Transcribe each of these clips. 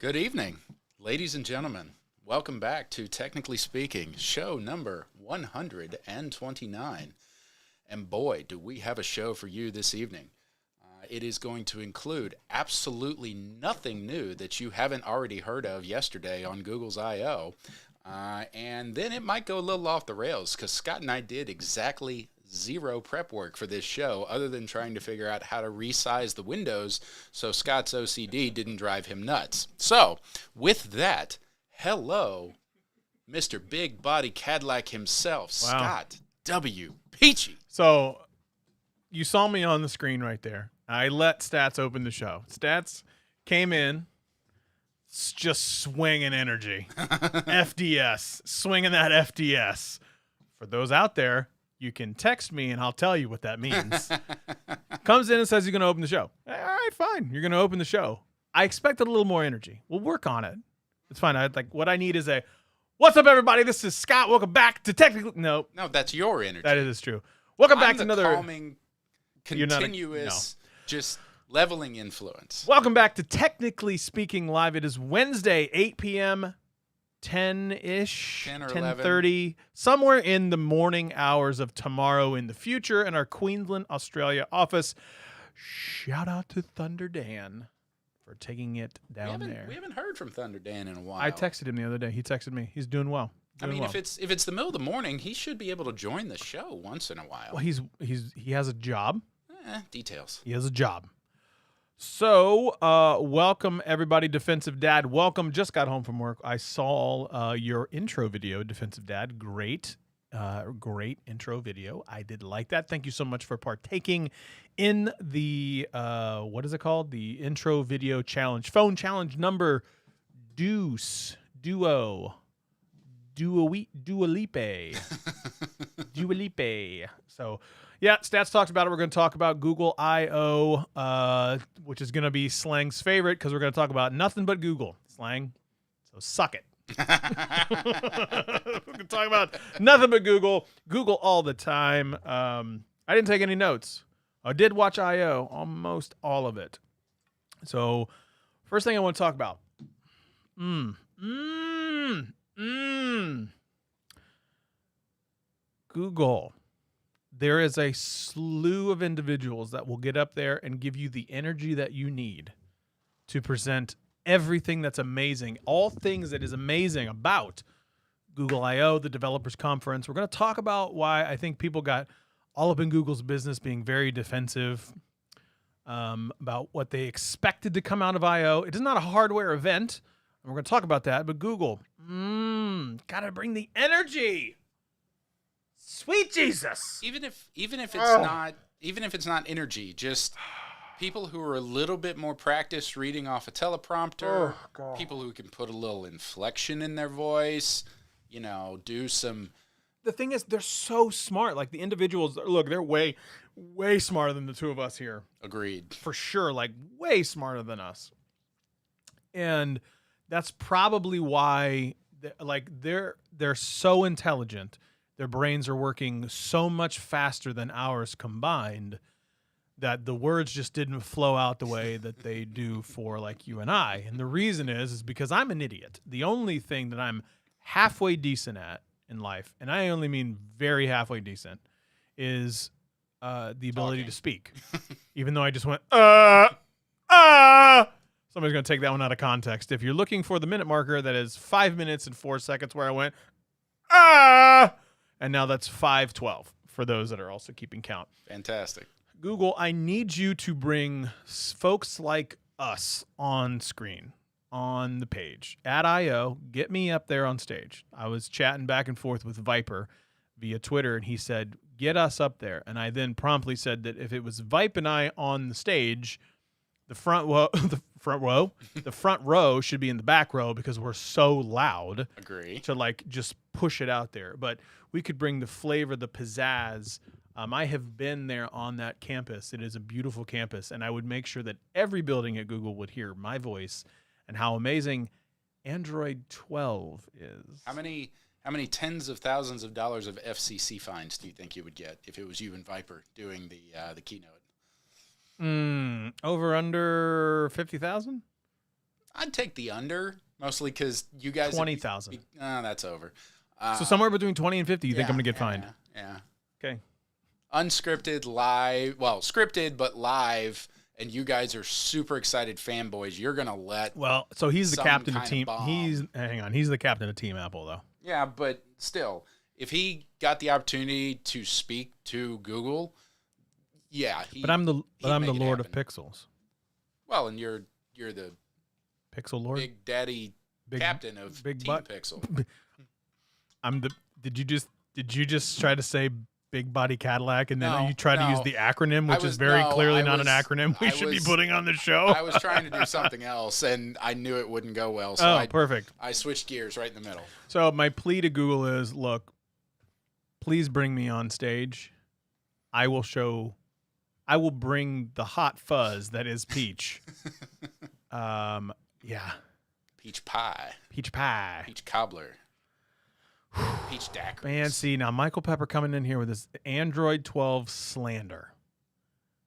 Good evening, ladies and gentlemen. Welcome back to Technically Speaking, show number 129. And boy, do we have a show for you this evening. It is going to include absolutely nothing new that you haven't already heard of yesterday on Google's I.O. And then it might go a little off the rails because Scott and I did exactly zero prep work for this show other than trying to figure out how to resize the windows so Scott's OCD didn't drive him nuts. So, with that, hello, Mr. Big Body Cadillac himself, wow. Scott W. Peachy. So, you saw me on the screen right there. I let Stats open the show. Stats came in just swinging energy. FDS, swinging that FDS. For those out there, you can text me, and I'll tell you what that means. Comes in and says you're going to open the show. All right, fine. You're going to open the show. I expected a little more energy. We'll work on it. It's fine. What I need is what's up, everybody? This is Scott. Welcome back to Technically... No, that's your energy. That is true. Welcome back to another... calming, continuous, just leveling influence. Welcome back to Technically Speaking Live. It is Wednesday, 8 p.m., 10-ish, 10 or 10:30, somewhere in the morning hours of tomorrow in the future in our Queensland, Australia office. Shout out to Thunder Dan for taking it down there. We haven't heard from Thunder Dan in a while. I texted him the other day. He texted me. He's doing well. If it's the middle of the morning, he should be able to join the show once in a while. Well, he has a job. Details. He has a job. So, welcome everybody, Defensive Dad. Welcome. Just got home from work. I saw your intro video, Defensive Dad. Great intro video. I did like that. Thank you so much for partaking in the what is it called? The intro video challenge, phone challenge number Dua Lipe. So. Yeah, Stats talked about it. We're going to talk about Google I.O., which is going to be Slang's favorite because we're going to talk about nothing but Google. Slang, so suck it. We're going to talk about nothing but Google all the time. I didn't take any notes. I did watch I.O., almost all of it. So first thing I want to talk about. Google. There is a slew of individuals that will get up there and give you the energy that you need to present everything that's amazing, all things that is amazing about Google I.O., the developers conference. We're going to talk about why I think people got all up in Google's business being very defensive about what they expected to come out of I.O. It is not a hardware event. And we're going to talk about that, but Google, got to bring the energy. Sweet Jesus! Even if it's not energy, just people who are a little bit more practiced reading off a teleprompter, people who can put a little inflection in their voice, do some. The thing is, they're so smart. Like the individuals, look, they're way, way smarter than the two of us here. Agreed. For sure, like way smarter than us. And that's probably why, they're so intelligent. Their brains are working so much faster than ours combined that the words just didn't flow out the way that they do for like you and I. And the reason is because I'm an idiot. The only thing that I'm halfway decent at in life, and I only mean very halfway decent, is the ability to speak. Even though I just went, somebody's going to take that one out of context. If you're looking for the minute marker, that is 5 minutes and 4 seconds where I went, and now that's 5:12 for those that are also keeping count. Fantastic. Google, I need you to bring folks like us on screen, on the page. At I.O., get me up there on stage. I was chatting back and forth with Viper via Twitter, and he said, get us up there. And I then promptly said that if it was Vipe and I on the stage, the front row should be in the back row because we're so loud. Agree. To just push it out there. But we could bring the flavor, the pizzazz. I have been there on that campus. It is a beautiful campus, and I would make sure that every building at Google would hear my voice and how amazing Android 12 is. How many tens of thousands of dollars of FCC fines do you think you would get if it was you and Viper doing the keynote? Over under 50,000? I'd take the under, mostly because you guys 20,000. That's over. So somewhere between 20 and 50, you think I'm gonna get yeah, fined? Yeah. Okay. Unscripted, live. Well, scripted but live, and you guys are super excited fanboys. You're gonna let. Well, so he's the some captain of kind of team. bomb. Hang on. He's the captain of Team Apple, though. Yeah, but still, if he got the opportunity to speak to Google, yeah. But I'm the make it Lord of happen. Pixels. Well, and you're the Pixel Lord. big daddy captain of big Team butt. Pixel. I'm the. Did you just try to say big body Cadillac and then No, you try to no. use the acronym, which was- is very no, clearly I not an was- acronym we I should be was- putting on the show? I was trying to do something else, and I knew it wouldn't go well, so Oh, perfect. I switched gears right in the middle. So my plea to Google is, look, please bring me on stage. I will bring the hot fuzz that is Peach. Yeah. Peach pie, Peach pie. peach cobbler, peach daiquiris. Man, see, now Michael Pepper coming in here with this Android 12 slander.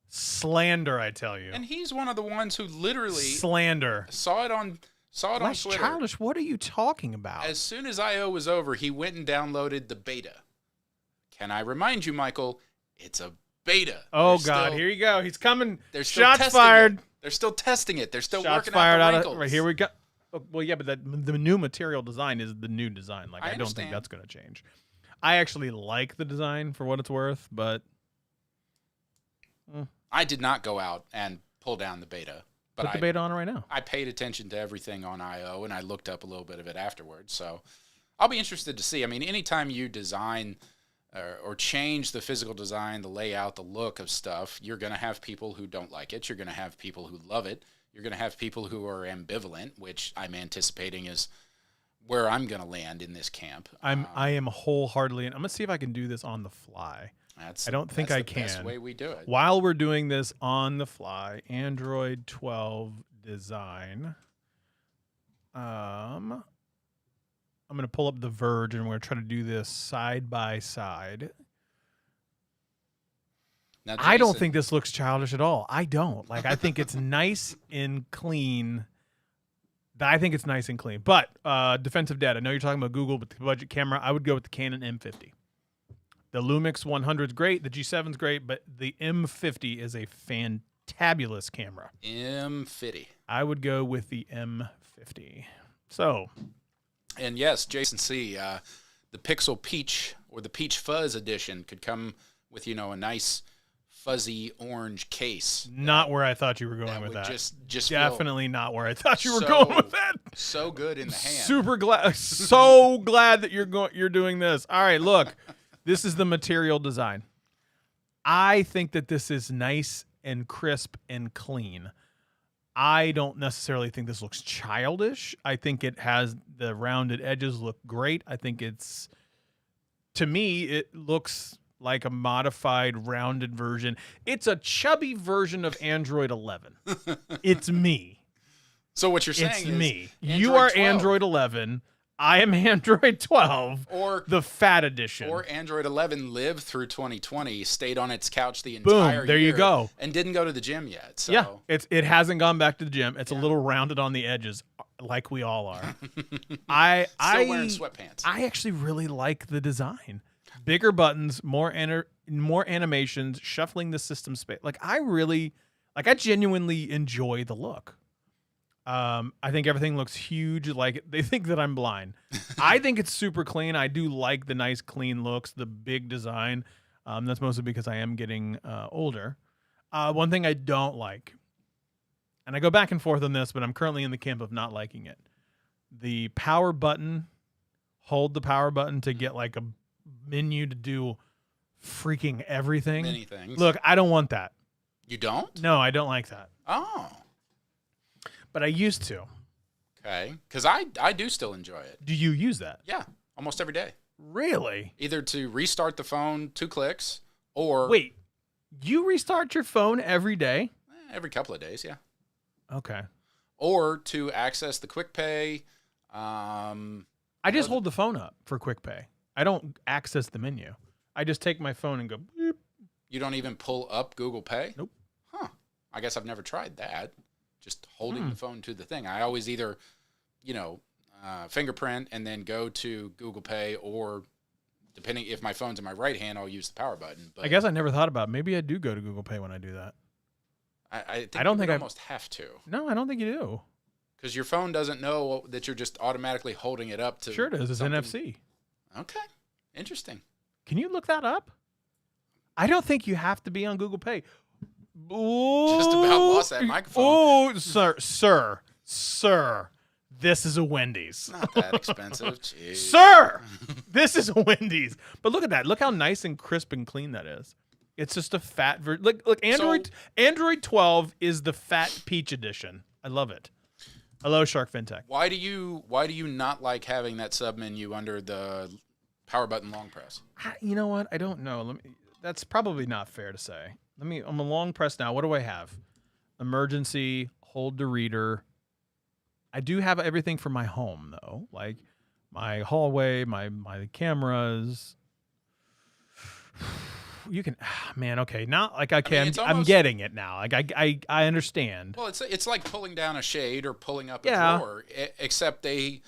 Slander, I tell you. And he's one of the ones who literally Slander. saw it on Less Twitter. childish. What are you talking about? As soon as I/O was over, he went and downloaded the beta. Can I remind you, Michael? It's a beta. Oh, They're God. still- Here you go. He's coming. They're still Shots testing fired. It. They're still testing it. They're still Shots working fired out out the of wrinkles. right, here we go. Oh, well, yeah, but the new material design is the new design. Like, I I don't think understand. that's going to change. I actually like the design for what it's worth, but I did not go out and pull down the beta, but put the beta on right now. I paid attention to everything on I/O, and I looked up a little bit of it afterwards. So I'll be interested to see. I mean, anytime you design or change the physical design, the layout, the look of stuff, you're going to have people who don't like it. You're going to have people who love it. You're going to have people who are ambivalent, which I'm anticipating is where I'm going to land in this camp. I am wholeheartedly, and I'm going to see if I can do this on the fly. I don't think that's I the best can. way we do it. While we're doing this on the fly, Android 12 design. I'm going to pull up The Verge, and we're going to try to do this side by side. Now, I don't Jason, think this looks childish at all. I don't. Like, I think it's nice and clean. I think it's nice and clean. But defensive data. I know you're talking about Google, but the budget camera, I would go with the Canon M50. The Lumix 100 is great. The G7 is great, but the M50 is a fantabulous camera. M50. I would go with the M50. So, And yes, Jason C., the Pixel Peach or the Peach Fuzz edition could come with, a nice fuzzy orange case. not where I thought you were going That with would that. just feel Definitely not where I thought you were so- going with that. so good in the hand. Super glad, so glad that you're doing this. All right, look, this is the material design. I think that this is nice and crisp and clean. I don't necessarily think this looks childish. I think it has the rounded edges look great. I think to me, it looks like a modified rounded version. It's a chubby version of Android 11. It's me. So what you're saying It's is me. Android You are 12, Android 11. I am Android 12, or the fat edition. or Android 11 lived through 2020, stayed on its couch the entire Boom, there you year, go. and didn't go to the gym yet. So Yeah, it hasn't gone back to the gym. It's a little rounded on the edges, like we all are. Still I wearing sweatpants. I actually really like the design. Bigger buttons, more animations, shuffling the system space. I genuinely enjoy the look. I think everything looks huge. Like, they think that I'm blind. I think it's super clean. I do like the nice clean looks, the big design. That's mostly because I am getting older. One thing I don't like, and I go back and forth on this, but I'm currently in the camp of not liking it. The power button, hold the power button to get like a menu to do freaking everything. Many things. Look, I don't want that. You don't? No, I don't like that. Oh, But I used to. okay. Because I do still enjoy it. Do you use that? Yeah, almost every day. Really? Either to restart the phone 2 clicks, or Wait, you restart your phone every day? every couple of days, yeah. Okay. Or to access the quick pay. I just hold the phone up for quick pay. I don't access the menu. I just take my phone and go, beep. You don't even pull up Google Pay? Nope. Huh. I guess I've never tried that. just holding the phone to the thing. I always either, fingerprint and then go to Google Pay, or depending if my phone's in my right hand, I'll use the power button. But I guess I never thought about it. Maybe I do go to Google Pay when I do that. I don't think I almost have to. No, I don't think you do. Because your phone doesn't know that you're just automatically holding it up to. Sure it is. It's something. NFC. Okay. Interesting. Can you look that up? I don't think you have to be on Google Pay. Ooh, Just about lost that microphone. Oh, sir. This is a Wendy's. Not that expensive. Jeez. Sir, this is a Wendy's. But look at that. Look how nice and crisp and clean that is. It's just a fat version. Look, Android 12 is the fat peach edition. I love it. Hello, Shark FinTech. Why do you not like having that sub menu under the power button long press? You know what? I don't know. That's probably not fair to say. I'm a long press now. What do I have? Emergency, hold the reader. I do have everything for my home though, like my hallway, my cameras. You can, man. Okay, now I'm getting it now. Like I understand. Well, it's like pulling down a shade or pulling up a drawer, except I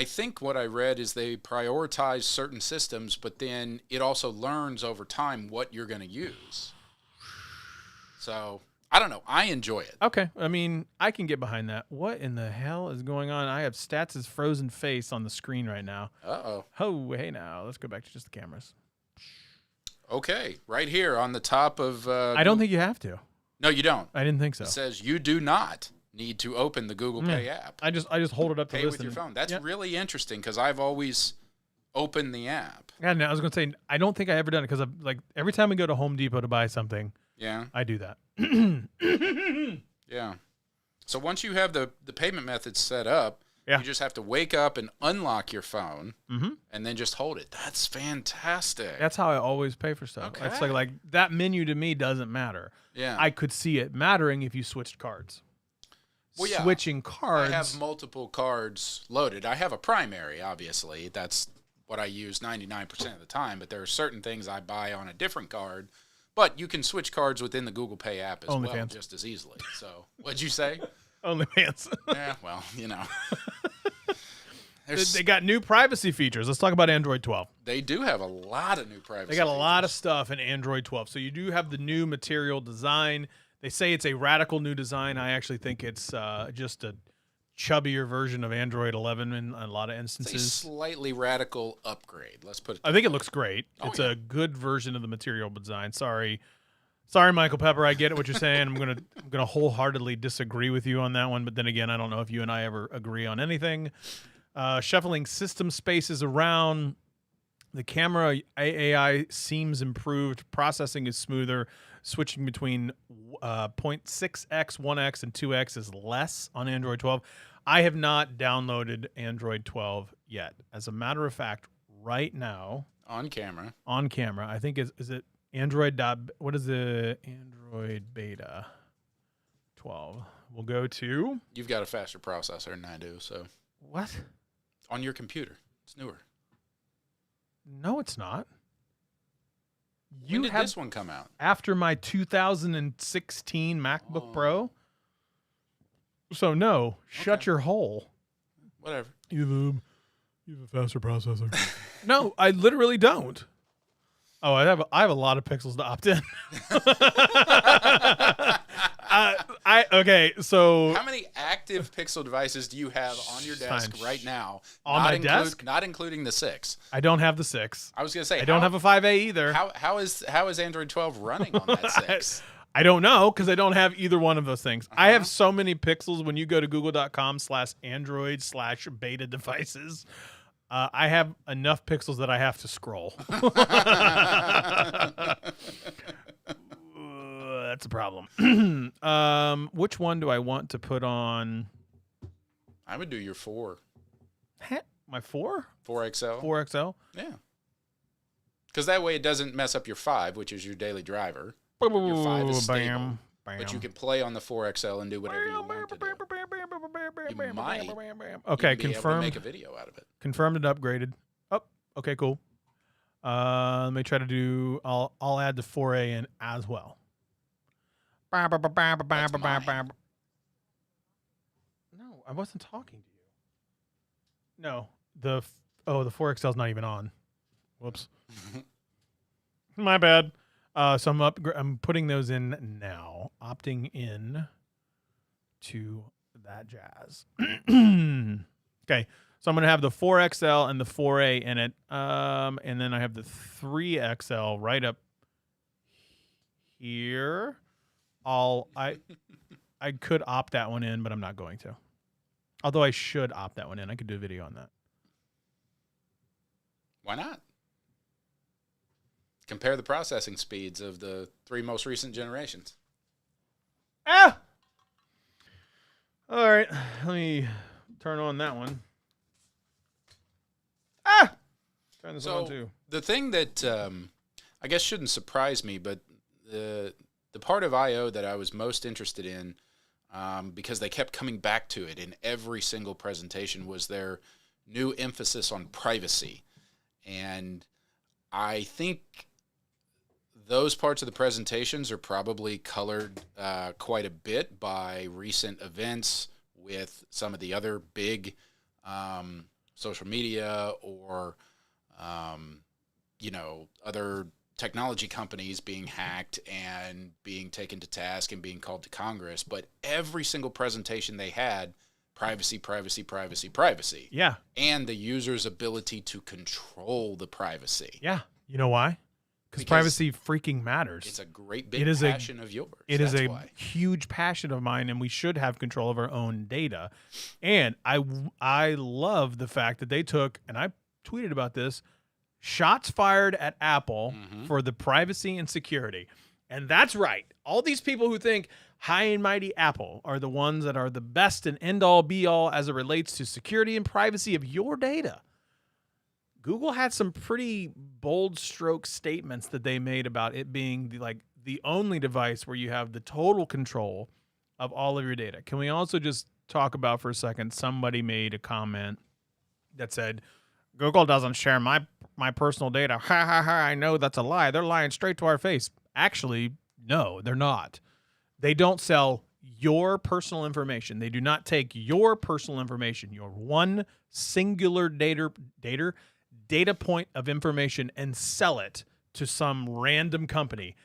think what I read is they prioritize certain systems, but then it also learns over time what you're going to use. So I don't know. I enjoy it. Okay. I mean, I can get behind that. What in the hell is going on? I have Stats' frozen face on the screen right now. Uh-oh. Oh, hey now. Let's go back to just the cameras. Okay. Right here on the top of... I don't think you have to. No, you don't. I didn't think so. It says you do not need to open the Google Pay app. I just hold it up to Pay listen. with your phone. That's really interesting because I've always opened the app. Yeah, no, I was going to say, I don't think I ever done it because every time we go to Home Depot to buy something, I do that. Yeah. So once you have the payment method set up, you just have to wake up and unlock your phone and then just hold it. That's fantastic. That's how I always pay for stuff. Okay. It's like that menu to me doesn't matter. Yeah. I could see it mattering if you switched cards. Well, yeah. Switching cards. I have multiple cards loaded. I have a primary, obviously. That's what I use 99% of the time, but there are certain things I buy on a different card. But you can switch cards within the Google Pay app as well, just as easily. So, what'd you say? OnlyFans. Yeah, well, They got new privacy features. Let's talk about Android 12. They do have a lot of new privacy They got a features. lot of stuff in Android 12. So you do have the new material design. They say it's a radical new design. I actually think it's just a chubbier version of Android 11 in a lot of instances. It's a slightly radical upgrade. Let's put it I think it looks great. It's a good version of the material design. Sorry, Michael Pepper. I get it what you're saying. I'm gonna wholeheartedly disagree with you on that one. But then again, I don't know if you and I ever agree on anything. Shuffling system spaces around. The camera AI seems improved. Processing is smoother. Switching between 0.6x, 1x, and 2x is less on Android 12. I have not downloaded Android 12 yet. As a matter of fact, right now on camera, I think is it Android. What is the Android beta 12? We'll go to. You've got a faster processor than I do, so what? On your computer, it's newer. No, it's not. When did this one come out? After my 2016 MacBook Pro. So no, shut your hole. Whatever. You have a faster processor. No, I literally don't. Oh, I have a lot of pixels to opt in. Okay, so how many active Pixel devices do you have on your desk right now? On my desk? Not including the 6. I don't have the 6. I was going to say I don't have a 5A either. How is Android 12 running on that 6? I don't know because I don't have either one of those things. I have so many pixels when you go to google.com/android/beta devices. I have enough pixels that I have to scroll. That's a problem. Which one do I want to put on? I would do your 4. My 4? 4XL. 4XL? Yeah. Because that way it doesn't mess up your 5, which is your daily driver. Your 5 is stable. But you can play on the 4XL and do whatever you want to do. You might okay, be able to make a video out of it. Confirmed and upgraded. Oh, okay, cool. Let me try to do. I'll add the 4A in as well. I wasn't talking to you. No, the 4XL's not even on. Whoops. My bad. So I'm putting those in now, opting in to that jazz. Okay, so I'm gonna have the 4XL and the 4A in it, and then I have the 3XL right up here. I could opt that one in, but I'm not going to. Although I should opt that one in. I could do a video on that. Why not? Compare the processing speeds of the 3 most recent generations. Ah! All right. Let me turn on that one. Ah! Turn this on too. The thing that I guess shouldn't surprise me, but the part of I.O. that I was most interested in, because they kept coming back to it in every single presentation, was their new emphasis on privacy. And I think those parts of the presentations are probably colored quite a bit by recent events with some of the other big social media or, other technology companies being hacked and being taken to task and being called to Congress. But every single presentation they had, privacy, privacy, privacy, privacy. Yeah. And the user's ability to control the privacy. Yeah. You know why? Because privacy freaking matters. It's a great big passion of yours. It is a huge passion of mine, and we should have control of our own data. And I love the fact that they took, and I tweeted about this, shots fired at Apple for the privacy and security. And that's right. All these people who think high and mighty Apple are the ones that are the best and end-all be-all as it relates to security and privacy of your data. Google had some pretty bold stroke statements that they made about it being the only device where you have the total control of all of your data. Can we also just talk about for a second, somebody made a comment that said, Google doesn't share my personal data. Ha, ha, ha, I know that's a lie. They're lying straight to our face. Actually, no, they're not. They don't sell your personal information. They do not take your personal information, your one singular data point of information, and sell it to some random company.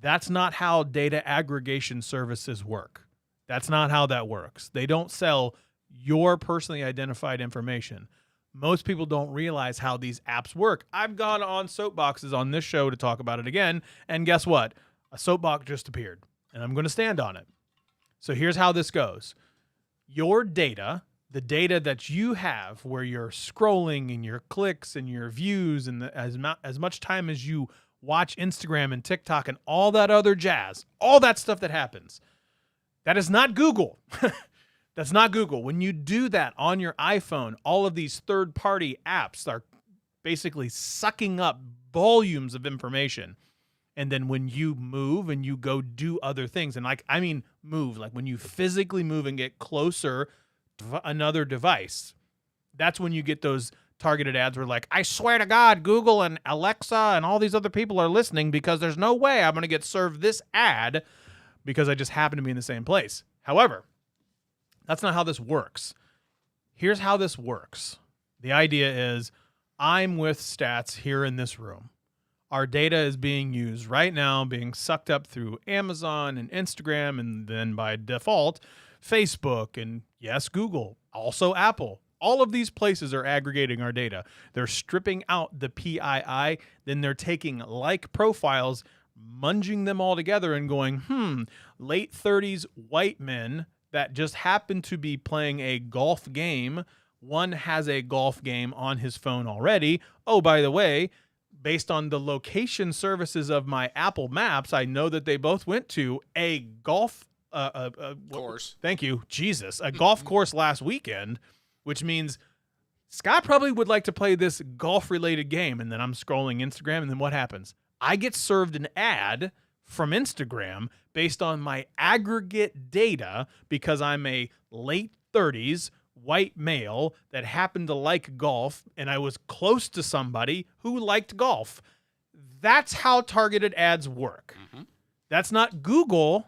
That's not how data aggregation services work. That's not how that works. They don't sell your personally identified information. Most people don't realize how these apps work. I've gone on soapboxes on this show to talk about it again, and guess what? A soapbox just appeared, and I'm going to stand on it. So here's how this goes. Your data, the data that you have where you're scrolling and your clicks and your views and as much time as you watch Instagram and TikTok and all that other jazz, all that stuff that happens, that is not Google. That's not Google. When you do that on your iPhone, all of these third-party apps are basically sucking up volumes of information. And then when you move and you go do other things, and move, like when you physically move and get closer to another device, that's when you get those targeted ads where I swear to God, Google and Alexa and all these other people are listening because there's no way I'm going to get served this ad because I just happen to be in the same place. However, that's not how this works. Here's how this works. The idea is I'm with Stats here in this room. Our data is being used right now, being sucked up through Amazon and Instagram, and then by default, Facebook and yes, Google, also Apple. All of these places are aggregating our data. They're stripping out the PII, then they're taking like profiles, munging them all together and going, late 30s white men that just happen to be playing a golf game. One has a golf game on his phone already. Oh, by the way, based on the location services of my Apple Maps, I know that they both went to a golf course. Thank you, Jesus. A golf course last weekend, which means Scott probably would like to play this golf-related game. And then I'm scrolling Instagram, and then what happens? I get served an ad from Instagram based on my aggregate data because I'm a late 30s white male that happened to like golf, and I was close to somebody who liked golf. That's how targeted ads work. That's not Google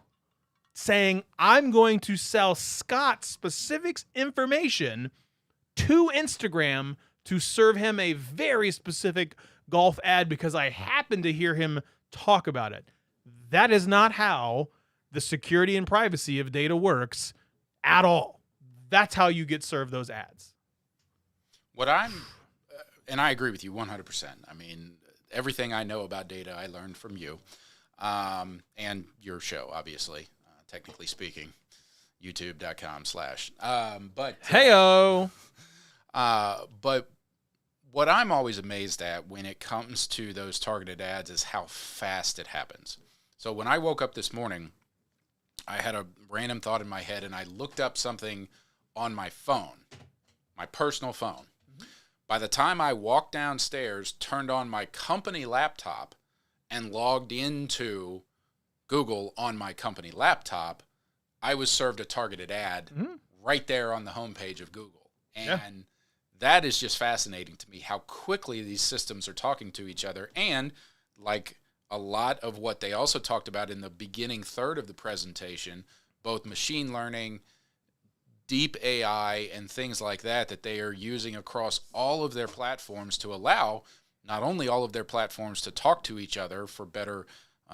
saying, I'm going to sell Scott specific information to Instagram to serve him a very specific golf ad because I happen to hear him talk about it. That is not how the security and privacy of data works at all. That's how you get served those ads. And I agree with you 100%. I mean, everything I know about data, I learned from you and your show, obviously, technically speaking, youtube.com/. But Heyo. But what I'm always amazed at when it comes to those targeted ads is how fast it happens. So when I woke up this morning, I had a random thought in my head, and I looked up something on my phone, my personal phone. By the time I walked downstairs, turned on my company laptop, and logged into Google on my company laptop, I was served a targeted ad right there on the homepage of Google. And that is just fascinating to me, how quickly these systems are talking to each other. And like a lot of what they also talked about in the beginning third of the presentation, both machine learning, deep AI, and things like that, that they are using across all of their platforms to allow not only all of their platforms to talk to each other for better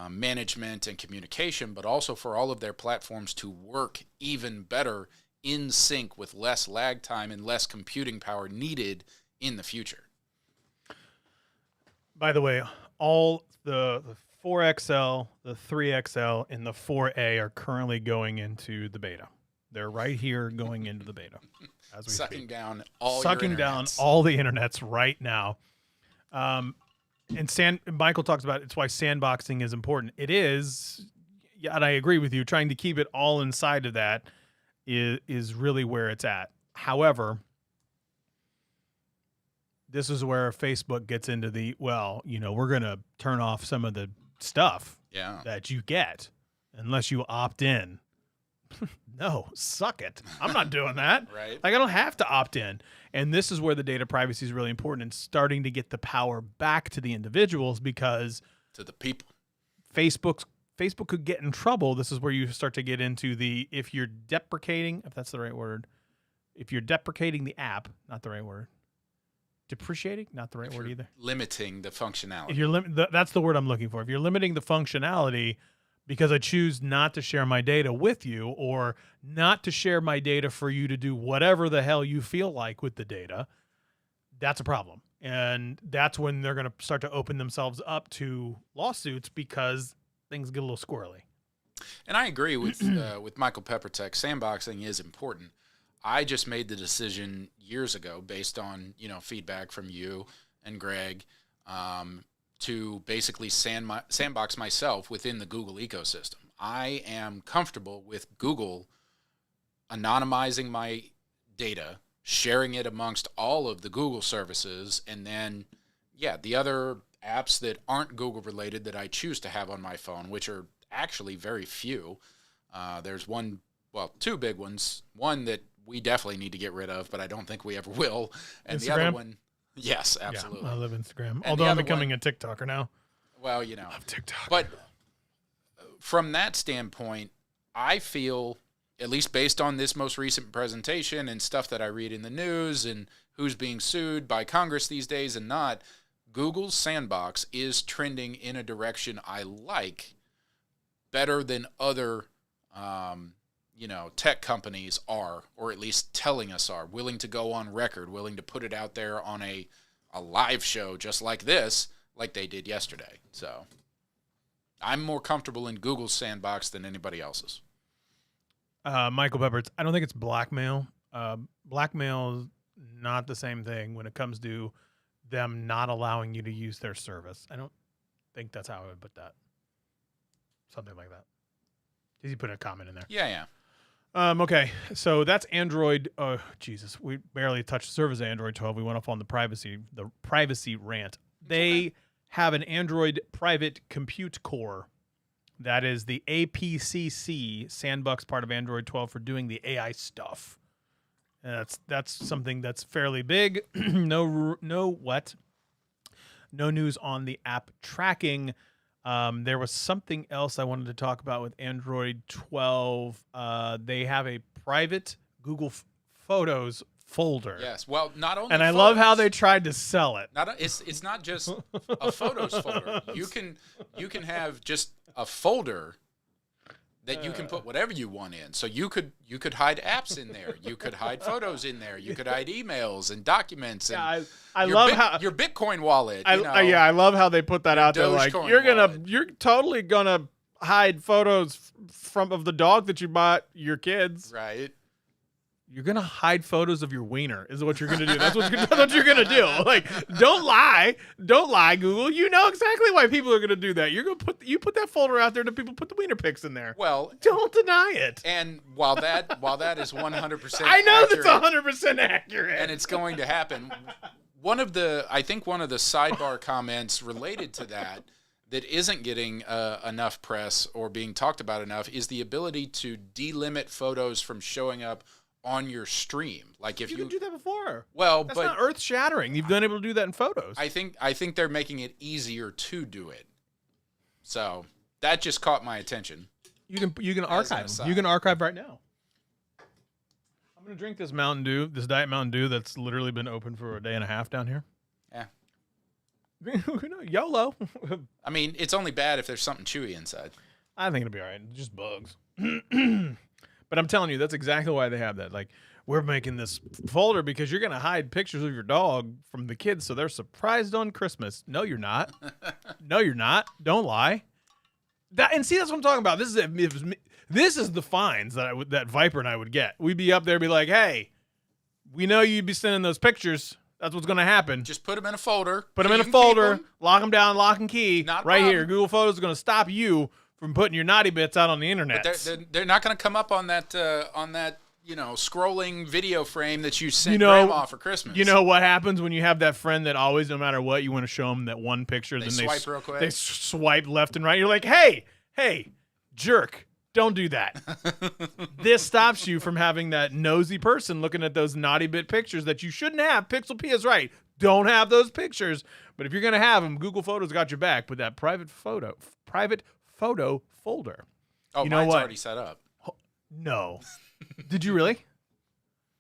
management and communication, but also for all of their platforms to work even better in sync with less lag time and less computing power needed in the future. By the way, all the 4XL, the 3XL, and the 4A are currently going into the beta. They're right here going into the beta as we Sucking speak. down all Sucking your down internets. all the internets right now. And Michael talks about it's why sandboxing is important. It is, yeah, and I agree with you. Trying to keep it all inside of that is really where it's at. However, this is where Facebook gets into the, well, we're going to turn off some of the stuff that you get unless you opt in. No, suck it. I'm not doing that. Right. Like, I don't have to opt in. And this is where the data privacy is really important and starting to get the power back to the individuals, because to the people. Facebook could get in trouble. This is where you start to get into the, if you're deprecating, if that's the right word, if you're deprecating the app, not the right word. Depreciating, not the right word either. Limiting the functionality. If you're that's the word I'm looking for. If you're limiting the functionality because I choose not to share my data with you, or not to share my data for you to do whatever the hell you feel like with the data, that's a problem. And that's when they're going to start to open themselves up to lawsuits, because things get a little squirrely. And I agree with Michael Peppertech. Sandboxing is important. I just made the decision years ago, based on feedback from you and Greg, to basically sandbox myself within the Google ecosystem. I am comfortable with Google anonymizing my data, sharing it amongst all of the Google services, and then, the other apps that aren't Google related that I choose to have on my phone, which are actually very few. There's two big ones. One that we definitely need to get rid of, but I don't think we ever will. And Instagram? The other one, yes, absolutely. Yeah, I love Instagram. And although the I'm other becoming one- a TikToker now. Well, I love TikTok. But from that standpoint, I feel, at least based on this most recent presentation and stuff that I read in the news and who's being sued by Congress these days and not, Google's sandbox is trending in a direction I like better than other tech companies are, or at least telling us are, willing to go on record, willing to put it out there on a live show just like this, like they did yesterday. So I'm more comfortable in Google's sandbox than anybody else's. Michael Pepper, I don't think it's blackmail. Blackmail is not the same thing when it comes to them not allowing you to use their service. I don't think that's how I would put that. Something like that. Did you put a comment in there? Yeah. Okay, so that's Android. Oh, Jesus, we barely touched the service of Android 12. We went off on the privacy rant. They have an Android private compute core. That is the APCC sandbox part of Android 12 for doing the AI stuff. And that's something that's fairly big. No news on the app tracking. There was something else I wanted to talk about with Android 12. They have a private Google Photos folder. Yes. Well, not only And I photos, love how they tried to sell it. it's not just a photos folder. You can have just a folder that you can put whatever you want in. So you could hide apps in there. You could hide photos in there. You could hide emails and documents. And Yeah, I love how your Bitcoin wallet. I love how they put that out there. Like Dogecoin you're totally gonna hide photos of the dog that you bought your kids. Right. You're gonna hide photos of your wiener. Is what you're gonna do. That's what you're gonna do. Like, don't lie, Google. You know exactly why people are gonna do that. You're gonna put that folder out there, to people put the wiener pics in there. Well, don't deny it. And while that is 100%, I know accurate, that's 100% accurate, and it's going to happen. I think one of the sidebar comments related to that isn't getting enough press or being talked about enough is the ability to delimit photos from showing up on your stream. Like if you can do that before. Well, that's but not earth shattering. You've been able to do that in photos. I think they're making it easier to do it. So that just caught my attention. You can archive. You can archive right now. I'm gonna drink this Mountain Dew, this Diet Mountain Dew that's literally been open for a day and a half down here. Yeah. YOLO. I mean, it's only bad if there's something chewy inside. I think it'll be all right. Just bugs. But I'm telling you, that's exactly why they have that. Like, we're making this folder because you're going to hide pictures of your dog from the kids so they're surprised on Christmas. No, you're not. No, you're not. Don't lie. And see, that's what I'm talking about. This is the fines that Viper and I would get. We'd be up there and be like, hey, we know you'd be sending those pictures. That's what's going to happen. Just put them in a folder. Put them in a folder. Lock them down, lock and key. Not right problem. Here. Google Photos is going to stop you from putting your naughty bits out on the internet. But they're not going to come up on that scrolling video frame that you sent grandma for Christmas. You know what happens when you have that friend that always, no matter what, you want to show them that one picture. They then swipe real quick. They swipe left and right. You're like, hey, jerk, don't do that. This stops you from having that nosy person looking at those naughty bit pictures that you shouldn't have. Pixel P is right. Don't have those pictures. But if you're going to have them, Google Photos got your back with that private photo folder. Oh, you know mine's what? already set up. No. Did you really?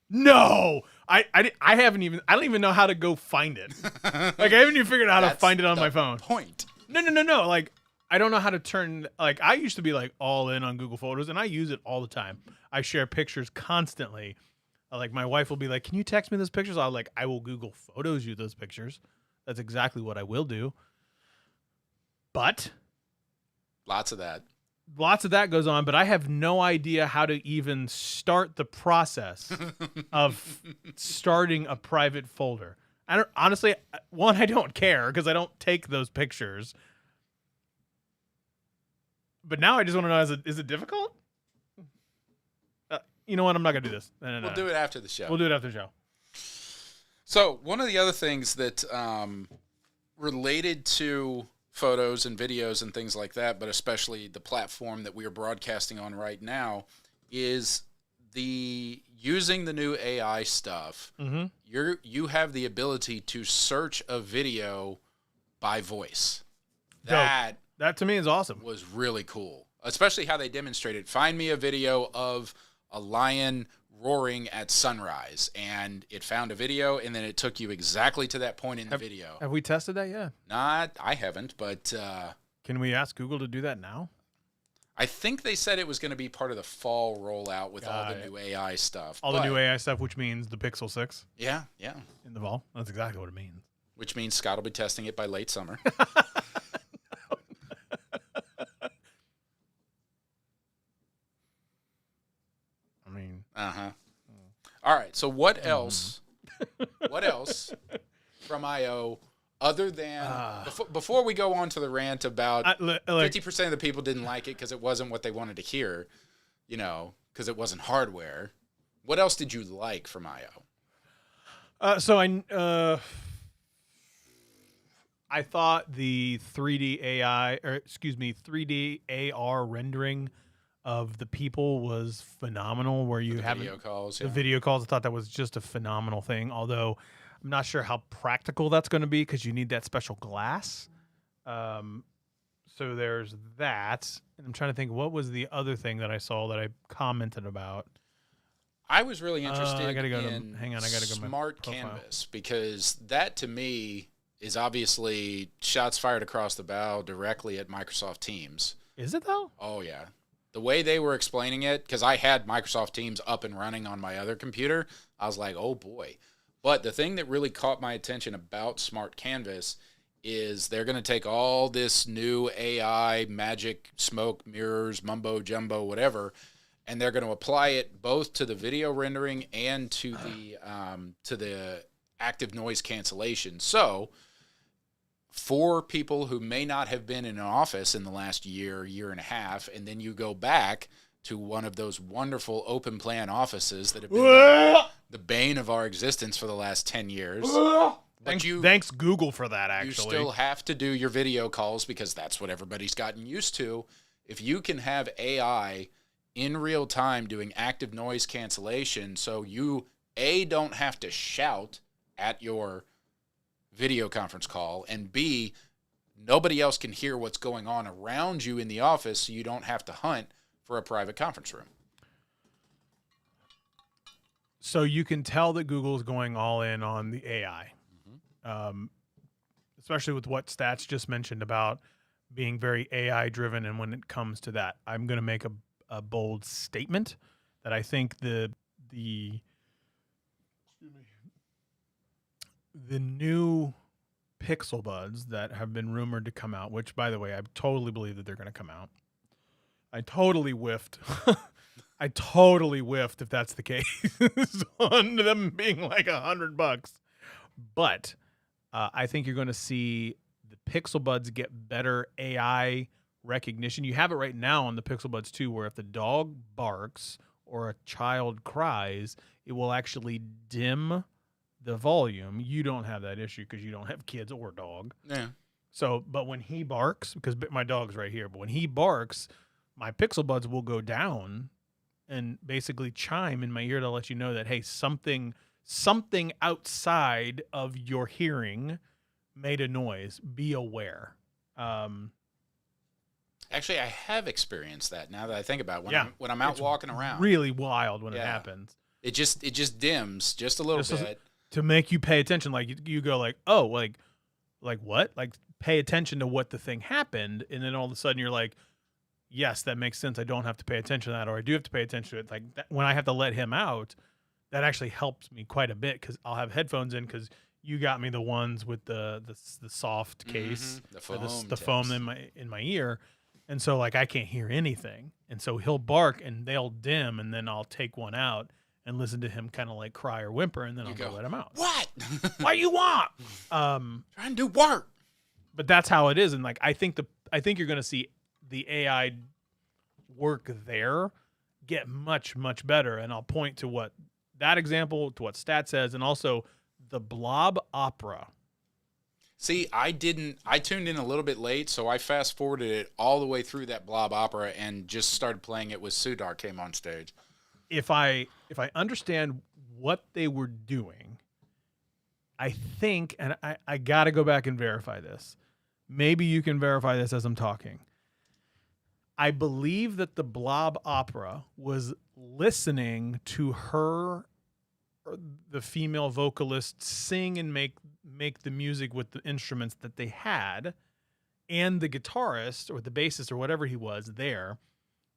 No. I don't even know how to go find it. Like, I haven't even figured out how to find it on my phone. Point. No. Like, I don't know how to turn, like, I used to be like all in on Google Photos and I use it all the time. I share pictures constantly. Like, my wife will be like, can you text me those pictures? I will Google Photos you those pictures. That's exactly what I will do. But Lots of that goes on, but I have no idea how to even start the process of starting a private folder. I don't care because I don't take those pictures. But now I just want to know, is it difficult? You know what? I'm not going to do this. No. We'll do it after the show. We'll do it after the show. So one of the other things that related to photos and videos and things like that, but especially the platform that we are broadcasting on right now, is using the new AI stuff. Mm-hmm. You have the ability to search a video by voice. That to me is awesome. Was really cool, especially how they demonstrated. Find me a video of a lion roaring at sunrise, and it found a video, and then it took you exactly to that point in the video. Have we tested that yet? I haven't, but can we ask Google to do that now? I think they said it was going to be part of the fall rollout with all the new AI stuff. The new AI stuff, which means the Pixel 6. Yeah. In the fall. That's exactly what it means. Which means Scott will be testing it by late summer. All right. So what else? What else from I/O other than before we go on to the rant about 50% of the people didn't like it because it wasn't what they wanted to hear, because it wasn't hardware. What else did you like from I/O? I thought the 3D AR rendering of the people was phenomenal, where you have video calls. The video calls. I thought that was just a phenomenal thing, although I'm not sure how practical that's going to be because you need that special glass. So So there's that. And I'm trying to think, what was the other thing that I saw that I commented about? I was really interested I gotta go in hang on, I gotta go to my Smart profile. Canvas, because that to me is obviously shots fired across the bow directly at Microsoft Teams. Is it though? Oh, yeah. The way they were explaining it, because I had Microsoft Teams up and running on my other computer, I was like, oh boy. But the thing that really caught my attention about Smart Canvas is they're going to take all this new AI, magic, smoke, mirrors, mumbo jumbo, whatever, and they're going to apply it both to the video rendering and to the active noise cancellation. So for people who may not have been in an office in the last year and a half, and then you go back to one of those wonderful open plan offices that have been the bane of our existence for the last 10 years. Thanks Google for that, actually. You still have to do your video calls because that's what everybody's gotten used to. If you can have AI in real time doing active noise cancellation, so you, A, don't have to shout at your video conference call, and B, nobody else can hear what's going on around you in the office, so you don't have to hunt for a private conference room. So you can tell that Google is going all in on the AI, especially with what Stats just mentioned about being very AI driven. And when it comes to that, I'm going to make a bold statement that I think the new Pixel Buds that have been rumored to come out, which, by the way, I totally believe that they're going to come out. I totally whiffed. I totally whiffed if that's the case on them being like $100. But I think you're going to see the Pixel Buds get better AI recognition. You have it right now on the Pixel Buds 2, where if the dog barks or a child cries, it will actually dim the volume. You don't have that issue because you don't have kids or dog. Yeah. So, but when he barks, because my dog's right here, but when he barks, my Pixel Buds will go down and basically chime in my ear to let you know that, hey, something outside of your hearing made a noise. Be aware. Actually, I have experienced that now that I think about it. When I'm out It's walking around. Really wild when it happens. It just dims just a little bit. To make you pay attention. Like you go like, oh, like what? Like pay attention to what the thing happened. And then all of a sudden you're like, yes, that makes sense. I don't have to pay attention to that, or I do have to pay attention to it. Like that, when I have to let him out, that actually helps me quite a bit because I'll have headphones in because you got me the ones with the soft case, the foam in my ear, and so like I can't hear anything, and so he'll bark and they'll dim, and then I'll take one out and listen to him kind of like cry or whimper, and then I'll go let him out. What? What you want? Trying to do work. But that's how it is, and like I think you're going to see the AI work there get much, much better. And I'll point to what that example, to what Stat says, and also the Blob Opera. See, I tuned in a little bit late, so I fast forwarded it all the way through that Blob Opera and just started playing it when Sudar came on stage. If I understand what they were doing, I think, and I got to go back and verify this. Maybe you can verify this as I'm talking. I believe that the Blob Opera was listening to her, the female vocalist, sing and make the music with the instruments that they had, and the guitarist or the bassist or whatever he was there.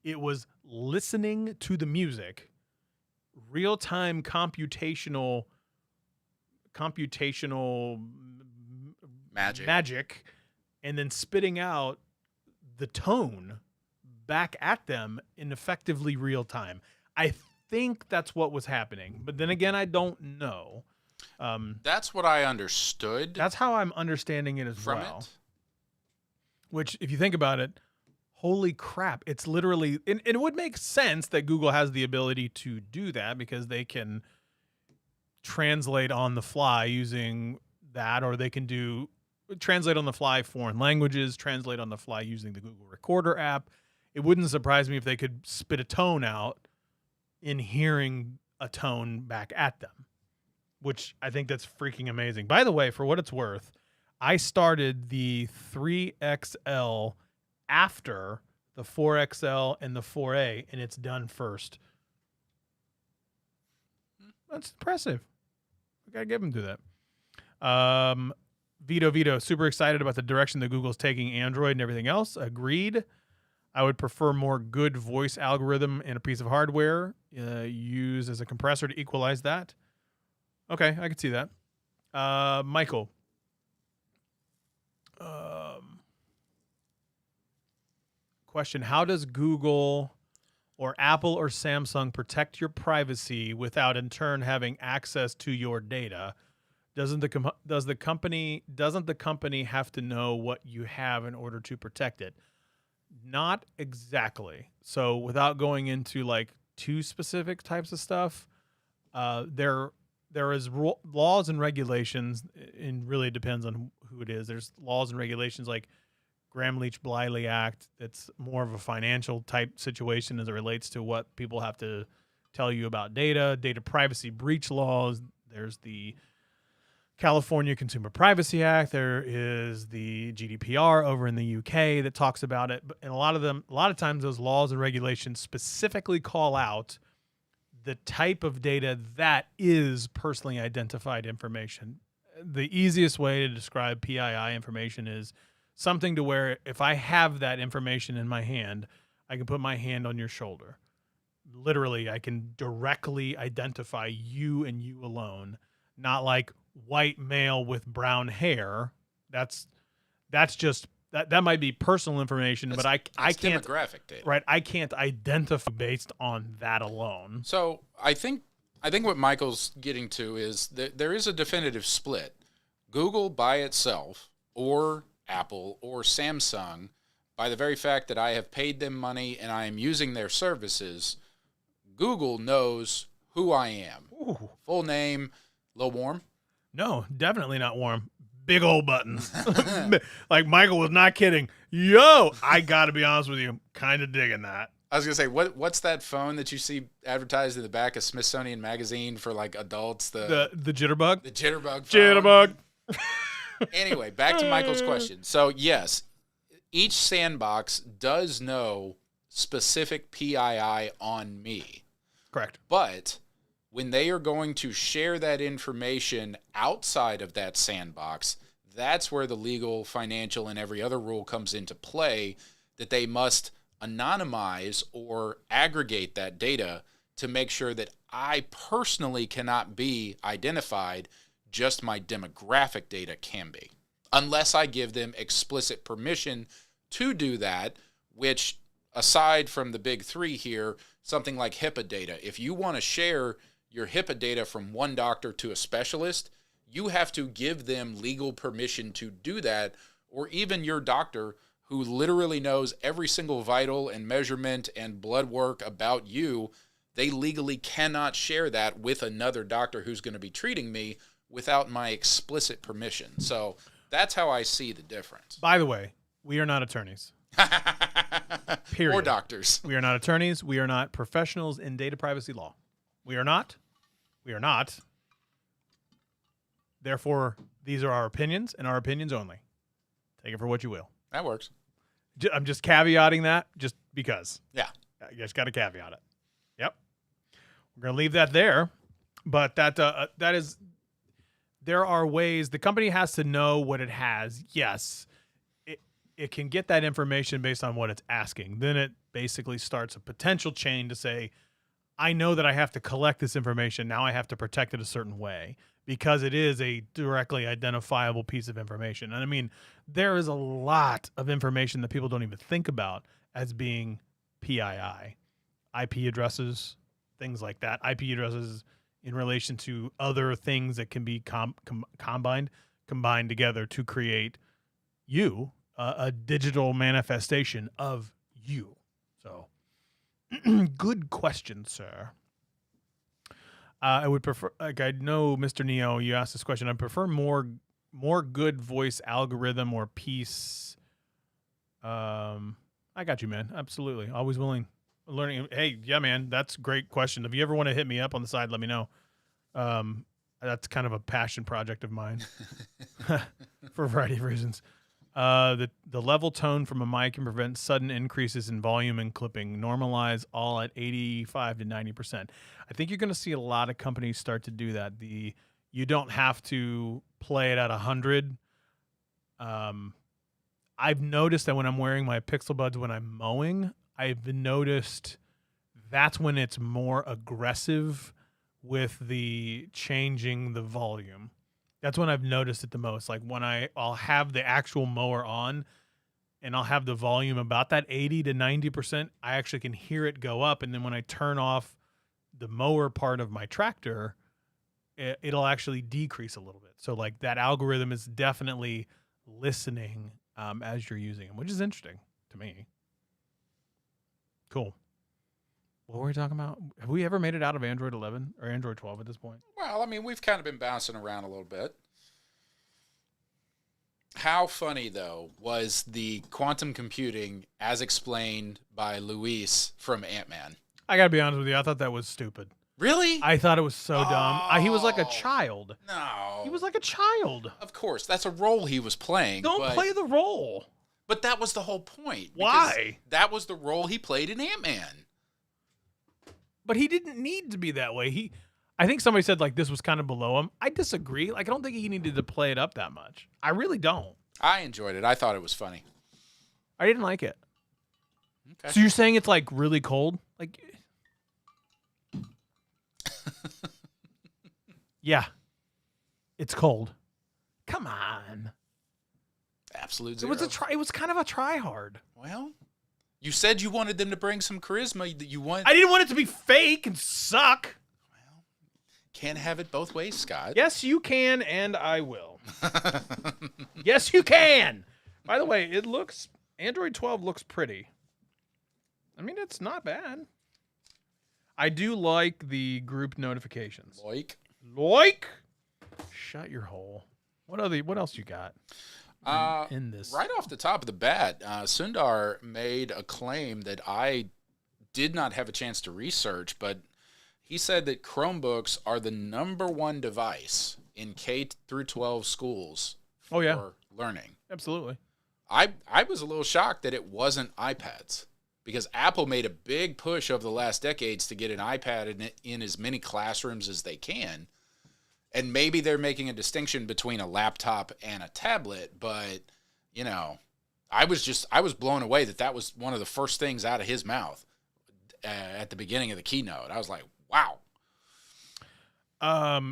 It was listening to the music, real-time computational magic, and then spitting out the tone back at them in effectively real time. I think that's what was happening, but then again, I don't know. That's what I understood. That's how I'm understanding it as from well. it. Which, if you think about it, holy crap, it's literally, and it would make sense that Google has the ability to do that because they can translate on the fly using that, or they can translate on the fly foreign languages, translate on the fly using the Google Recorder app. It wouldn't surprise me if they could spit a tone out in hearing a tone back at them, which I think that's freaking amazing. By the way, for what it's worth, I started the 3XL after the 4XL and the 4A, and it's done first. That's impressive. We got to give him to that. Vito, super excited about the direction that Google's taking Android and everything else. Agreed. I would prefer more good voice algorithm and a piece of hardware used as a compressor to equalize that. Okay, I can see that. Michael. Question, how does Google or Apple or Samsung protect your privacy without in turn having access to your data? Doesn't the company have to know what you have in order to protect it? Not exactly. So without going into like too specific types of stuff, there is laws and regulations, and really depends on who it is. There's laws and regulations like Gramm-Leach-Bliley Act. That's more of a financial type situation as it relates to what people have to tell you about data privacy breach laws. There's the California Consumer Privacy Act. There is the GDPR over in the UK that talks about it. And a lot of times those laws and regulations specifically call out the type of data that is personally identified information. The easiest way to describe PII information is something to where if I have that information in my hand, I can put my hand on your shoulder. Literally, I can directly identify you and you alone, not like white male with brown hair. That might be personal information, but I can't demographic data. Right, I can't identify based on that alone. So I think what Michael's getting to is that there is a definitive split. Google by itself, or Apple or Samsung, by the very fact that I have paid them money and I am using their services, Google knows who I am. Ooh. Full name, a little warm? No, definitely not warm. Big old buttons. Like Michael was not kidding. Yo, I got to be honest with you, kind of digging that. I was going to say, what's that phone that you see advertised in the back of Smithsonian Magazine for like adults? The Jitterbug? The Jitterbug phone. Jitterbug. Anyway, back to Michael's question. So, yes, each sandbox does know specific PII on me. Correct. But when they are going to share that information outside of that sandbox, that's where the legal, financial, and every other rule comes into play, that they must anonymize or aggregate that data to make sure that I personally cannot be identified. Just my demographic data can be, unless I give them explicit permission to do that, which, aside from the big three here, something like HIPAA data. If you want to share your HIPAA data from one doctor to a specialist, you have to give them legal permission to do that, or even your doctor, who literally knows every single vital and measurement and blood work about you, they legally cannot share that with another doctor who's going to be treating me without my explicit permission. So that's how I see the difference. By the way, we are not attorneys. Period. Or doctors. We are not attorneys. We are not professionals in data privacy law. We are not. Therefore, these are our opinions and our opinions only. Take it for what you will. That works. I'm just caveating that just because. Yeah. You just got to caveat it. Yep. We're going to leave that there. But that is... There are ways the company has to know what it has. Yes, it can get that information based on what it's asking. Then it basically starts a potential chain to say, I know that I have to collect this information. Now I have to protect it a certain way because it is a directly identifiable piece of information. And I mean, there is a lot of information that people don't even think about as being PII. IP addresses, things like that. IP addresses in relation to other things that can be combined together to create you, a digital manifestation of you. So, good question, sir. I would prefer, like, I know, Mr. Neo, you asked this question. I prefer more good voice algorithm or piece. I got you, man. Absolutely. Always willing. Learning. Hey, yeah, man, that's a great question. If you ever want to hit me up on the side, let me know. That's kind of a passion project of mine for a variety of reasons. The level tone from a mic can prevent sudden increases in volume and clipping. Normalize all at 85 to 90%. I think you're going to see a lot of companies start to do that. You don't have to play it at 100. I've noticed that when I'm wearing my Pixel Buds when I'm mowing, I've noticed that's when it's more aggressive with the changing the volume. That's when I've noticed it the most. Like when I'll have the actual mower on and I'll have the volume about that 80 to 90%, I actually can hear it go up. And then when I turn off the mower part of my tractor, it'll actually decrease a little bit. So like that algorithm is definitely listening as you're using them, which is interesting to me. Cool. What were we talking about? Have we ever made it out of Android 11 or Android 12 at this point? Well, I mean, we've kind of been bouncing around a little bit. How funny, though, was the quantum computing as explained by Luis from Ant-Man? I got to be honest with you. I thought that was stupid. Really? I thought it was so dumb. He was like a child. No. He was like a child. Of course. That's a role he was playing. Don't play the role. But that was the whole point. Why? That was the role he played in Ant-Man. But he didn't need to be that way. I think somebody said like this was kind of below him. I disagree. Like I don't think he needed to play it up that much. I really don't. I enjoyed it. I thought it was funny. I didn't like it. Okay. So you're saying it's like really cold? Like yeah. It's cold. Come on. Absolute zero. It was kind of a try hard. Well, you said you wanted them to bring some charisma. I didn't want it to be fake and suck. Well, can't have it both ways, Scott. Yes, you can, and I will. Yes, you can. By the way, Android 12 looks pretty. I mean, it's not bad. I do like the group notifications. Like. Shut your hole. What else you got? In this. Right off the top of the bat, Sundar made a claim that I did not have a chance to research, but he said that Chromebooks are the #1 device in K through 12 schools for learning. Absolutely. I was a little shocked that it wasn't iPads, because Apple made a big push over the last decades to get an iPad in as many classrooms as they can. And maybe they're making a distinction between a laptop and a tablet, but, you know, I was blown away that was one of the first things out of his mouth at the beginning of the keynote. I was like, wow.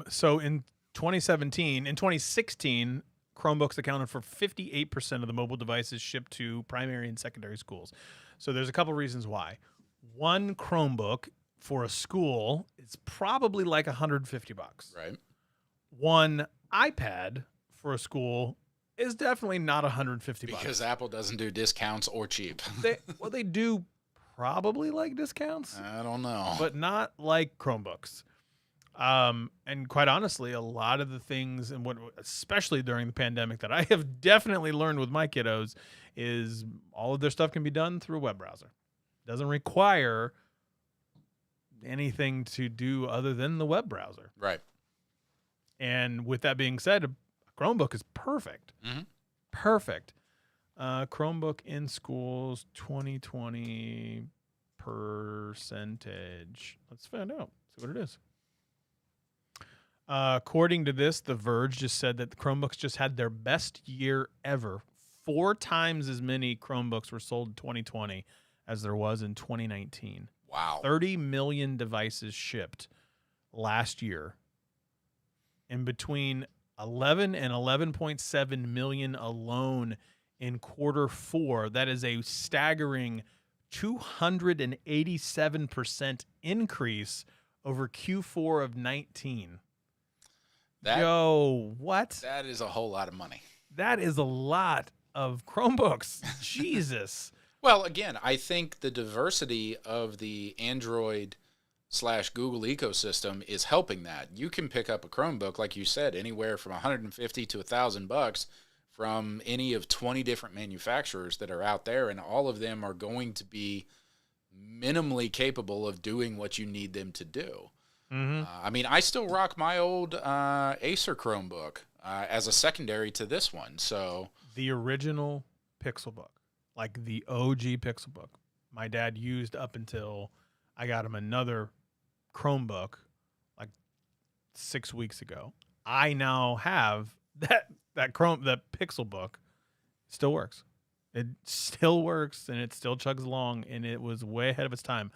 So in 2016, Chromebooks accounted for 58% of the mobile devices shipped to primary and secondary schools. So there's a couple reasons why. One Chromebook for a school is probably like $150. Right. One iPad for a school is definitely not $150. Because Apple doesn't do discounts or cheap. They do probably like discounts. I don't know. But not like Chromebooks. And quite honestly, a lot of the things, and especially during the pandemic, that I have definitely learned with my kiddos is all of their stuff can be done through a web browser. Doesn't require anything to do other than the web browser. Right. And with that being said, a Chromebook is perfect. Mm-hmm. Perfect. Chromebook in schools 2020 percentage. Let's find out. See what it is. According to this, The Verge just said that the Chromebooks just had their best year ever. 4 times as many Chromebooks were sold in 2020 as there was in 2019. Wow. 30 million devices shipped last year. And between 11 and 11.7 million alone in Q4, that is a staggering 287% increase over Q4 of 19. What? That is a whole lot of money. That is a lot of Chromebooks. Jesus. Well, again, I think the diversity of the Android / Google ecosystem is helping that. You can pick up a Chromebook, like you said, anywhere from $150 to $1,000 from any of 20 different manufacturers that are out there, and all of them are going to be minimally capable of doing what you need them to do. Mm-hmm. I mean, I still rock my old Acer Chromebook as a secondary to this one. So The original Pixelbook, like the OG Pixelbook, my dad used up until I got him another Chromebook like 6 weeks ago. I now have that Pixelbook. Still works. It still works, and it still chugs along, and it was way ahead of its time.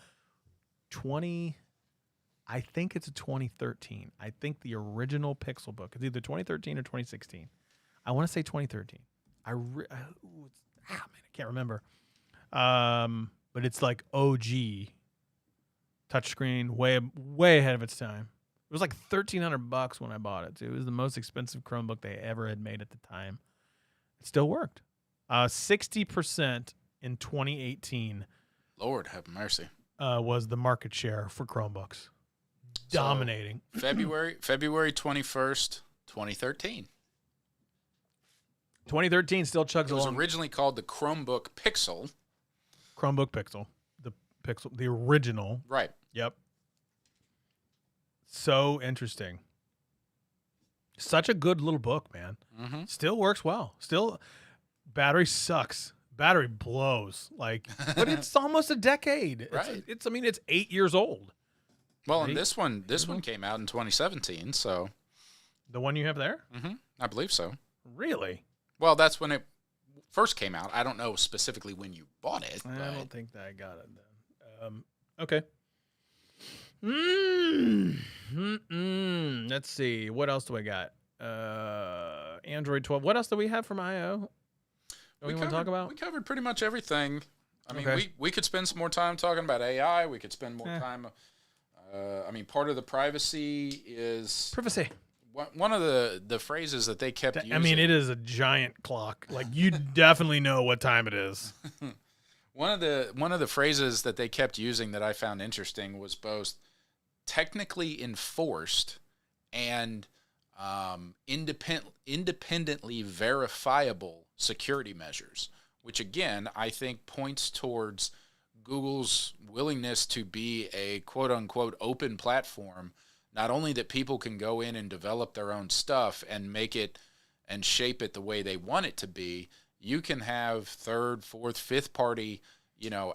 I think it's a 2013. I think the original Pixelbook. It's either 2013 or 2016. I want to say 2013. Man, I can't remember. But it's like OG touchscreen, way ahead of its time. It was like $1,300 when I bought it. It was the most expensive Chromebook they ever had made at the time. It still worked. 60% in 2018. Lord have mercy. Was the market share for Chromebooks. Dominating. So, February 21st, 2013. 2013 still chugs along. It was originally called the Chromebook Pixel. Chromebook Pixel. The original. Right. Yep. So interesting. Such a good little book, man. Mm-hmm. Still works well. Still, battery sucks. Battery blows. Like, but it's almost a decade. Right. It's 8 years old. Well, and this one came out in 2017, so. The one you have there? Mm-hmm. I believe so. Really? Well, that's when it first came out. I don't know specifically when you bought it. I don't think that I got it then. Okay. Let's see. What else do I got? Android 12. What else do we have from I/O? We want to talk about? We covered pretty much everything. I mean, Okay. we could spend some more time talking about AI. We could spend more time. Part of the privacy is Privacy. one of the phrases that they kept using. I mean, it is a giant clock. Like, you definitely know what time it is. One of the phrases that they kept using that I found interesting was both technically enforced and independently verifiable security measures, which again I think points towards Google's willingness to be a quote-unquote open platform, not only that people can go in and develop their own stuff and make it and shape it the way they want it to be. You can have third, fourth, fifth party,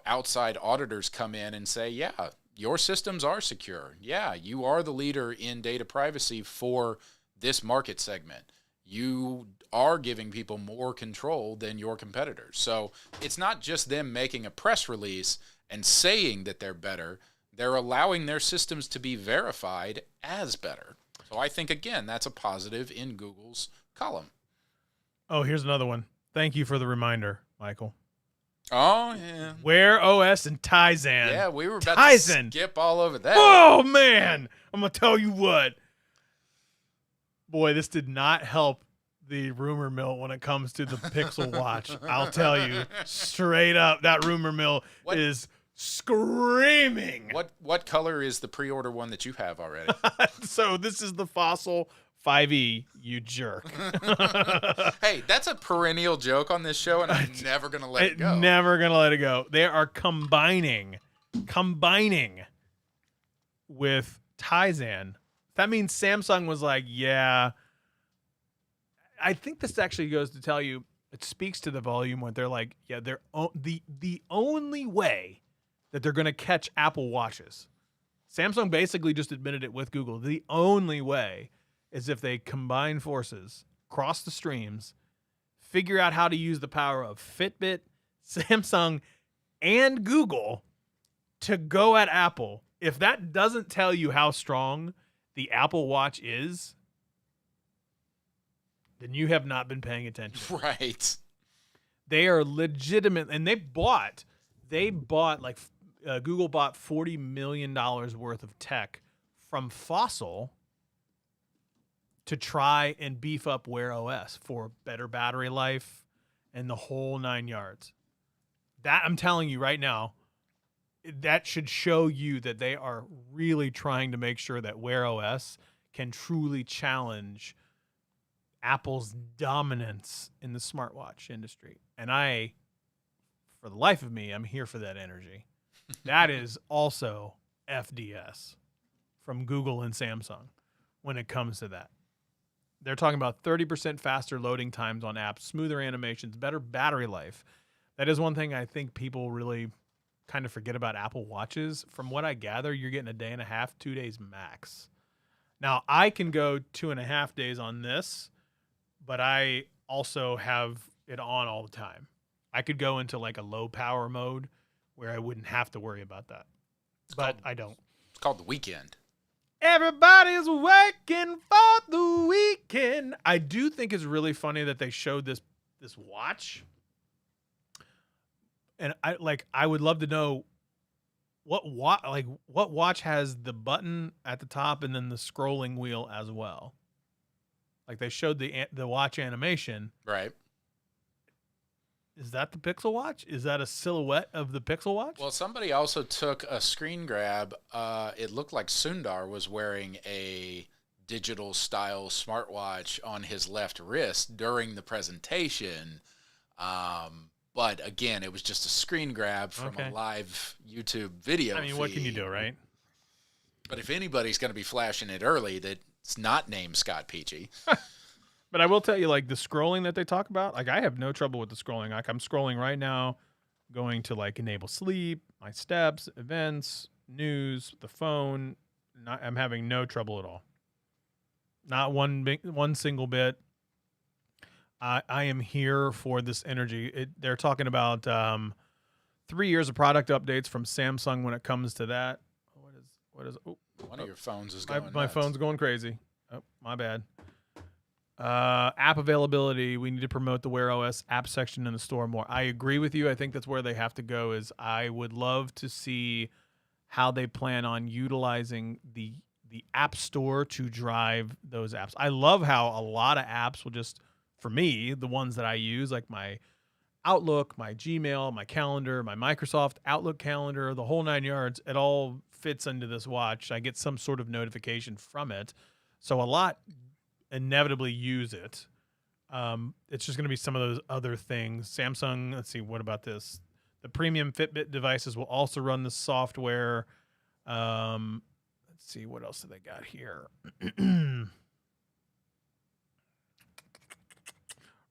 outside auditors come in and say, yeah, your systems are secure. Yeah, you are the leader in data privacy for this market segment. You are giving people more control than your competitors. So it's not just them making a press release and saying that they're better. They're allowing their systems to be verified as better. So I think, again, that's a positive in Google's column. Oh, here's another one. Thank you for the reminder, Michael. Oh, yeah. Wear OS and Tizen. Yeah, we were about to skip all over that. Oh, man. I'm going to tell you what. Boy, this did not help the rumor mill when it comes to the Pixel Watch. I'll tell you straight up, that rumor mill is screaming. What color is the pre-order one that you have already? So this is the Fossil 5e, you jerk. Hey, that's a perennial joke on this show, and I'm never going to let it go. Never going to let it go. They are combining with Tizen. That means Samsung was like, yeah. I think this actually goes to tell you, it speaks to the volume when they're like, yeah, they're the only way that they're going to catch Apple Watches. Samsung basically just admitted it with Google. The only way is if they combine forces, cross the streams, figure out how to use the power of Fitbit, Samsung, and Google to go at Apple. If that doesn't tell you how strong the Apple Watch is, then you have not been paying attention. Right. They are legitimate, and Google bought $40 million worth of tech from Fossil to try and beef up Wear OS for better battery life and the whole 9 yards. That, I'm telling you right now, that should show you that they are really trying to make sure that Wear OS can truly challenge Apple's dominance in the smartwatch industry. And for the life of me, I'm here for that energy. That is also FDS from Google and Samsung when it comes to that. They're talking about 30% faster loading times on apps, smoother animations, better battery life. That is one thing I think people really kind of forget about Apple Watches. From what I gather, you're getting a day and a half, 2 days max. Now, I can go 2.5 days on this, but I also have it on all the time. I could go into like a low power mode where I wouldn't have to worry about that. But I don't. It's called the weekend. Everybody's working for the weekend. I do think it's really funny that they showed this watch. And I would love to know what watch has the button at the top and then the scrolling wheel as well. Like they showed the watch animation. Right. Is that the Pixel Watch? Is that a silhouette of the Pixel Watch? Well, somebody also took a screen grab. It looked like Sundar was wearing a digital style smartwatch on his left wrist during the presentation. But again, it was just a screen grab from a live YouTube video feed. What can you do, right? But if anybody's going to be flashing it early, that's not named Scott Peachy. But I will tell you, like the scrolling that they talk about, like I have no trouble with the scrolling. Like I'm scrolling right now, going to like enable sleep, my steps, events, news, the phone. I'm having no trouble at all. Not one single bit. I am here for this energy. They're talking about 3 years of product updates from Samsung when it comes to that. What is? Oh, one of your phones is going. My phone's going crazy. Oh, my bad. App availability. We need to promote the Wear OS app section in the store more. I agree with you. I think that's where they have to go. Is I would love to see how they plan on utilizing the app store to drive those apps. I love how a lot of apps will just, for me, the ones that I use, like my Outlook, my Gmail, my calendar, my Microsoft Outlook calendar, the whole 9 yards, it all fits into this watch. I get some sort of notification from it. So a lot inevitably use it. It's just going to be some of those other things. Samsung, let's see, what about this? The premium Fitbit devices will also run the software. Let's see, what else do they got here?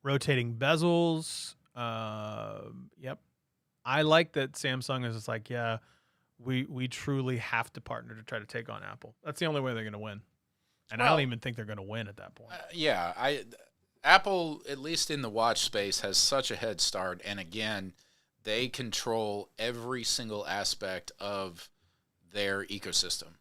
Rotating bezels. Yep. I like that Samsung is just like, yeah, we truly have to partner to try to take on Apple. That's the only way they're going to win. And I don't even think they're going to win at that point. Apple, at least in the watch space, has such a head start. And again, they control every single aspect of their ecosystem.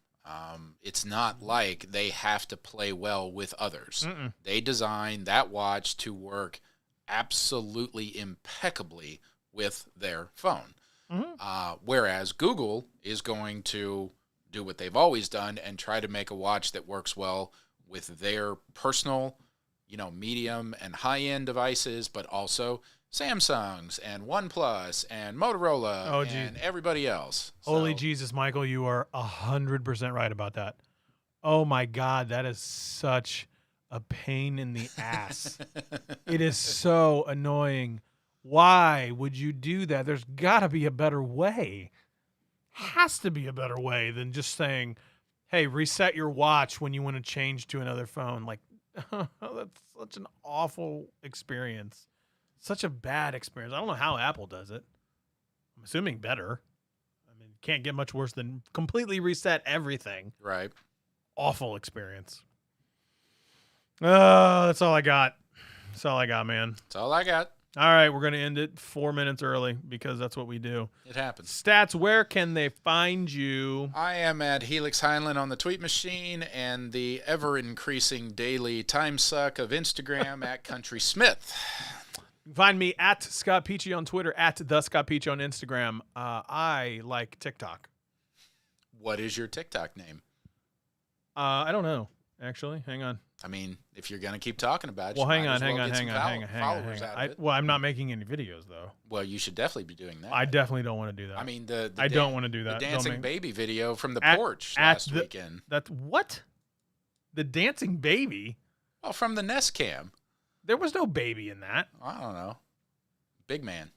It's not like they have to play well with others. Mm-mm. They design that watch to work absolutely impeccably with their phone. Mm-hmm. Whereas Google is going to do what they've always done and try to make a watch that works well with their personal, medium and high-end devices, but also Samsung's and OnePlus and Motorola and everybody else. Holy Jesus, Michael, you are 100% right about that. Oh my God, that is such a pain in the ass. It is so annoying. Why would you do that? There's got to be a better way. Has to be a better way than just saying, hey, reset your watch when you want to change to another phone. Like, that's such an awful experience. Such a bad experience. I don't know how Apple does it. I'm assuming better. I mean, can't get much worse than completely reset everything. Right. Awful experience. That's all I got. That's all I got, man. That's all I got. All right, we're going to end it 4 minutes early because that's what we do. It happens. Stats, where can they find you? I am at Helix Heinlein on the tweet machine and the ever-increasing daily time suck of Instagram at Country Smith. You can find me at Scott Peachy on Twitter, at the Scott Peachy on Instagram. I like TikTok. What is your TikTok name? I don't know, actually. Hang on. I mean, if you're going to keep talking about it, well, hang on. I'm not making any videos, though. Well, you should definitely be doing that. I definitely don't want to do that. I mean, I don't want to do that. The dancing baby video from the porch last weekend. That's what? The dancing baby? Oh, from the Nest Cam. There was no baby in that. I don't know. Big man.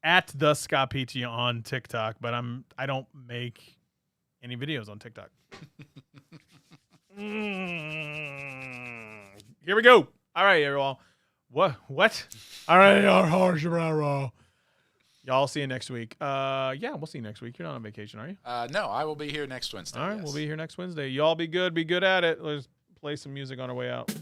At the Scott Peachy on TikTok, but I don't make any videos on TikTok. Here we go. All right, everyone. What? All right, y'all see you next week. Yeah, we'll see you next week. You're not on vacation, are you? No, I will be here next Wednesday. All right, yes. we'll be here next Wednesday. Y'all be good. Be good at it. Let's play some music on our way out.